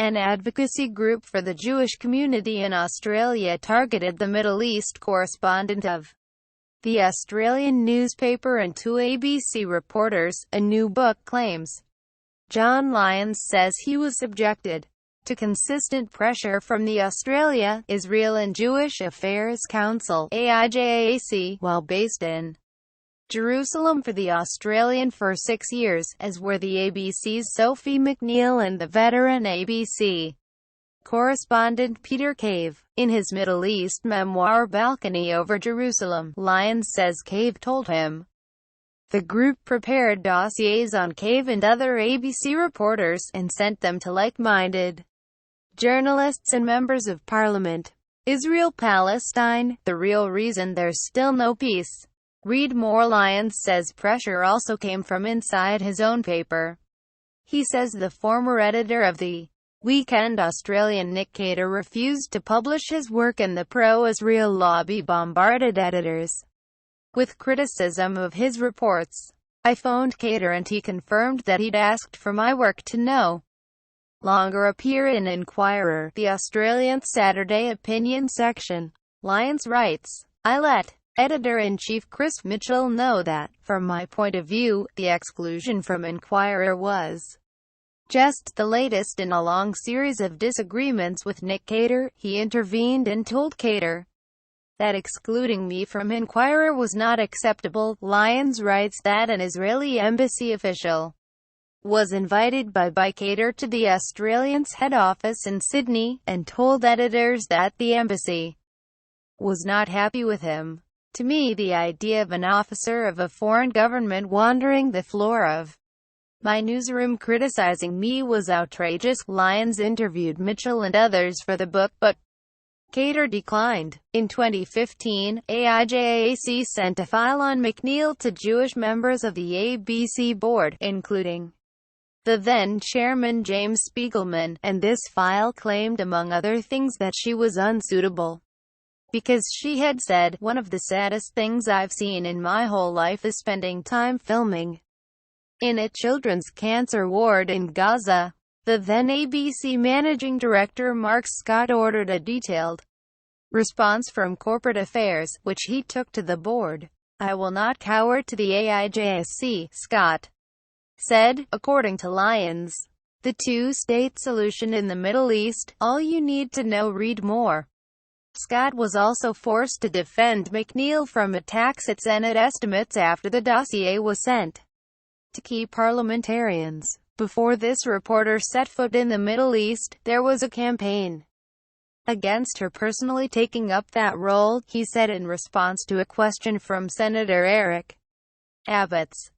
An advocacy group for the Jewish community in Australia targeted the Middle East correspondent of the Australian newspaper and two ABC reporters, a new book claims. John Lyons says he was subjected to consistent pressure from the Australia, Israel and Jewish Affairs Council (AIJAC) while based in Jerusalem for the Australian for 6 years, as were the ABC's Sophie McNeil and the veteran ABC correspondent Peter Cave. In his Middle East memoir Balcony Over Jerusalem, Lyons says Cave told him the group prepared dossiers on Cave and other ABC reporters, and sent them to like-minded journalists and members of parliament. Israel-Palestine, the real reason there's still no peace. Read more. Lyons says pressure also came from inside his own paper. He says the former editor of the Weekend Australian Nick Cater refused to publish his work, and the pro-Israel lobby bombarded editors with criticism of his reports. I phoned Cater and he confirmed that he'd asked for my work to no longer appear in Inquirer, the Australian Saturday opinion section. Lyons writes, I let editor-in-chief Chris Mitchell know that, from my point of view, the exclusion from Inquirer was just the latest in a long series of disagreements with Nick Cater. He intervened and told Cater that excluding me from Inquirer was not acceptable. Lyons writes that an Israeli embassy official was invited by Cater to the Australian's head office in Sydney, and told editors that the embassy was not happy with him. To me, the idea of an officer of a foreign government wandering the floor of my newsroom criticizing me was outrageous. Lyons interviewed Mitchell and others for the book, but Cater declined. In 2015, AIJAC sent a file on McNeil to Jewish members of the ABC board, including the then-chairman James Spiegelman, and this file claimed among other things that she was unsuitable because she had said, "One of the saddest things I've seen in my whole life is spending time filming in a children's cancer ward in Gaza." The then ABC managing director Mark Scott ordered a detailed response from corporate affairs, which he took to the board. I will not cower to the AIJAC, Scott said. According to Lyons, the two-state solution in the Middle East, all you need to know. Read more. Scott was also forced to defend McNeil from attacks at Senate estimates after the dossier was sent to key parliamentarians. Before this reporter set foot in the Middle East, there was a campaign against her personally taking up that role, he said in response to a question from Senator Eric Abetz.